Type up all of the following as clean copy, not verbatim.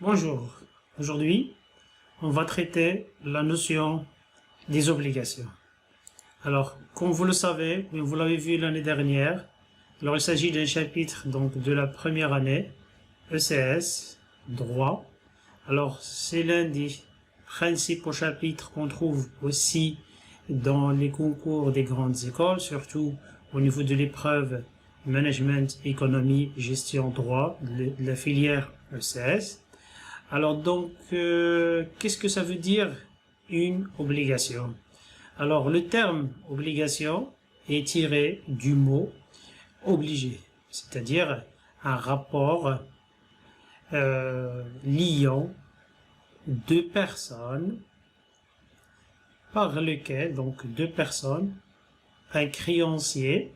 Bonjour, aujourd'hui on va traiter la notion des obligations. Alors, comme vous le savez, vous l'avez vu l'année dernière, alors il s'agit d'un chapitre donc de la première année, ECS, droit. Alors c'est l'un des principaux chapitres qu'on trouve aussi dans les concours des grandes écoles, surtout au niveau de l'épreuve management, économie, gestion, droit, de la filière ECS. Alors donc, qu'est-ce que ça veut dire une obligation? Alors le terme obligation est tiré du mot obligé, c'est-à-dire un rapport liant deux personnes par lequel, donc deux personnes, un créancier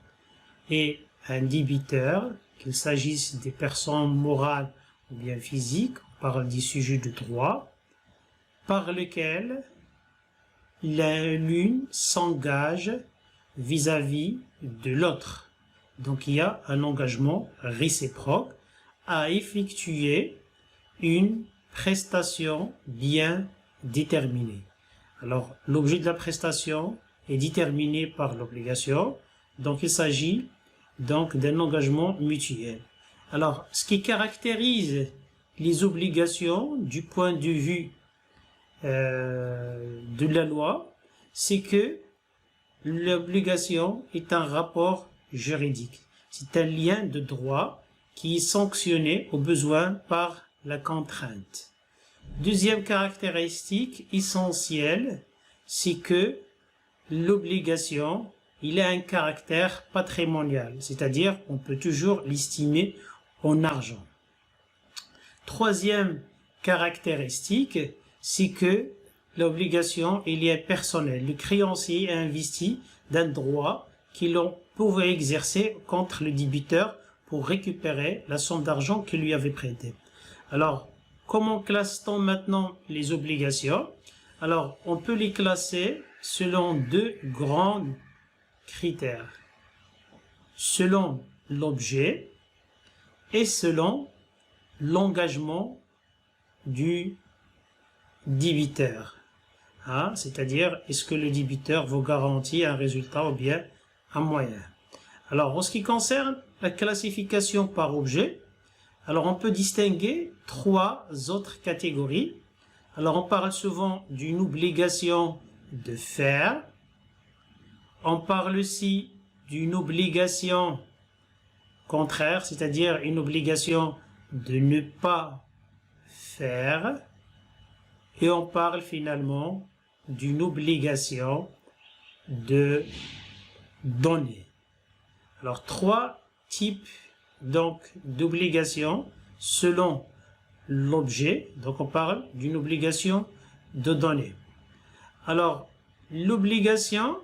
et un débiteur, qu'il s'agisse des personnes morales ou bien physiques, on parle des sujets de droit, par lequel l'une s'engage vis-à-vis de l'autre. Donc il y a un engagement réciproque à effectuer une prestation bien déterminée. Alors l'objet de la prestation est déterminé par l'obligation, donc il s'agit donc d'un engagement mutuel. Alors ce qui caractérise les obligations du point de vue de la loi, c'est que l'obligation est un rapport juridique. C'est un lien de droit qui est sanctionné au besoin par la contrainte. Deuxième caractéristique essentielle, c'est que l'obligation, il a un caractère patrimonial, c'est-à-dire on peut toujours l'estimer en argent. Troisième caractéristique, c'est que l'obligation est liée personnelle. Le créancier a investi d'un droit qu'il pouvait exercer contre le débiteur pour récupérer la somme d'argent qu'il lui avait prêtée. Alors, comment classe-t-on maintenant les obligations? Alors, on peut les classer selon deux grands critères. Selon l'objet et selon l'engagement du débiteur. C'est-à-dire, est-ce que le débiteur vous garantit un résultat ou bien un moyen? Alors, en ce qui concerne la classification par objet, alors on peut distinguer trois autres catégories. Alors, on parle souvent d'une obligation de faire. On parle aussi d'une obligation contraire, c'est-à-dire une obligation de ne pas faire. Et on parle finalement d'une obligation de donner. Alors, trois types donc d'obligations selon l'objet. Donc, on parle d'une obligation de donner. Alors, l'obligation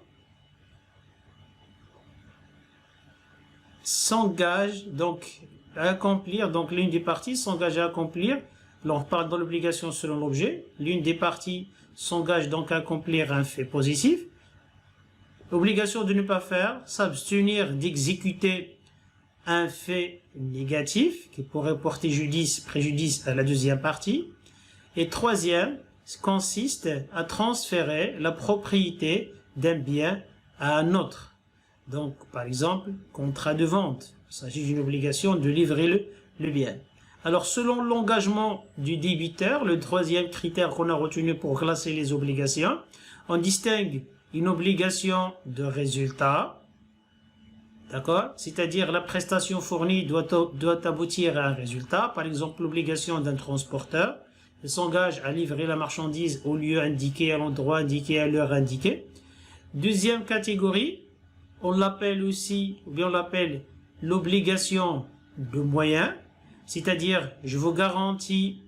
s'engage donc à accomplir, donc l'une des parties s'engage à accomplir. Alors, on parle de l'obligation selon l'objet. L'une des parties s'engage donc à accomplir un fait positif. L'obligation de ne pas faire, s'abstenir d'exécuter un fait négatif qui pourrait porter préjudice à la deuxième partie. Et troisième, consiste à transférer la propriété d'un bien à un autre. Donc, par exemple, contrat de vente. Il s'agit d'une obligation de livrer le bien. Alors, selon l'engagement du débiteur, le troisième critère qu'on a retenu pour classer les obligations, on distingue une obligation de résultat, d'accord? C'est-à-dire la prestation fournie doit aboutir à un résultat. Par exemple, l'obligation d'un transporteur, il s'engage à livrer la marchandise au lieu indiqué, à l'endroit indiqué, à l'heure indiquée. Deuxième catégorie, on l'appelle aussi, ou bien on l'appelle l'obligation de moyens. C'est-à-dire, je vous garantis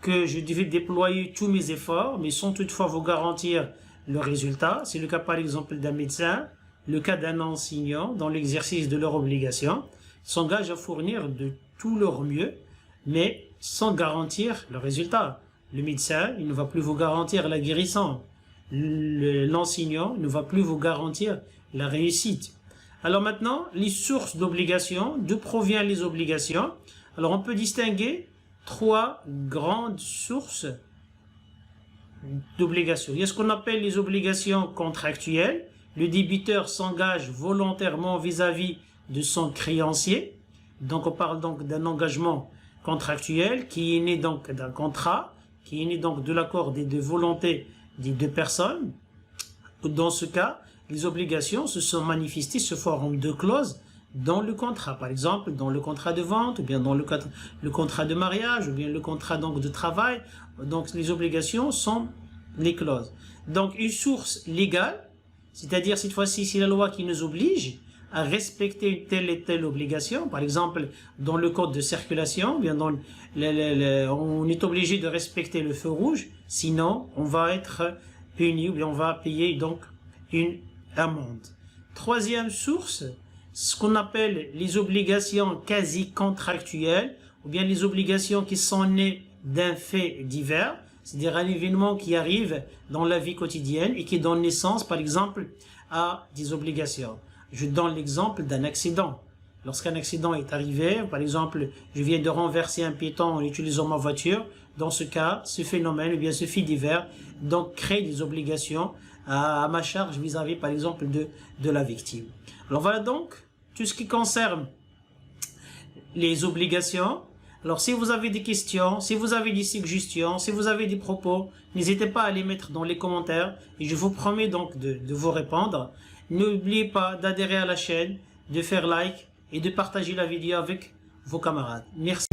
que je devais déployer tous mes efforts, mais sans toutefois vous garantir le résultat. C'est le cas par exemple d'un médecin, le cas d'un enseignant dans l'exercice de leur obligation, s'engage à fournir de tout leur mieux, mais sans garantir le résultat. Le médecin, il ne va plus vous garantir la guérison. L'enseignant ne va plus vous garantir la réussite. Alors maintenant, les sources d'obligations, d'où proviennent les obligations? Alors on peut distinguer trois grandes sources d'obligations. Il y a ce qu'on appelle les obligations contractuelles. Le débiteur s'engage volontairement vis-à-vis de son créancier. Donc on parle donc d'un engagement contractuel qui est né donc d'un contrat, qui est né donc de l'accord des deux volontés des deux personnes. Dans ce cas, les obligations se sont manifestées sous forme de clauses dans le contrat. Par exemple, dans le contrat de vente, ou bien dans le contrat de mariage, ou bien le contrat donc de travail. Donc les obligations sont les clauses. Donc une source légale, c'est-à-dire cette fois-ci c'est la loi qui nous oblige à respecter une telle et telle obligation. Par exemple, dans le code de circulation, bien on est obligé de respecter le feu rouge, sinon on va être puni, ou bien on va payer donc une amende. Troisième source, ce qu'on appelle les obligations quasi contractuelles, ou bien les obligations qui sont nées d'un fait divers, c'est-à-dire un événement qui arrive dans la vie quotidienne et qui donne naissance, par exemple, à des obligations. Je donne l'exemple d'un accident. Lorsqu'un accident est arrivé, par exemple, je viens de renverser un piéton en utilisant ma voiture, dans ce cas, ce phénomène, ou bien ce fait divers, donc crée des obligations à ma charge vis-à-vis, par exemple, de la victime. Alors voilà donc tout ce qui concerne les obligations. Alors si vous avez des questions, si vous avez des suggestions, si vous avez des propos, n'hésitez pas à les mettre dans les commentaires et je vous promets donc de vous répondre. N'oubliez pas d'adhérer à la chaîne, de faire like et de partager la vidéo avec vos camarades. Merci.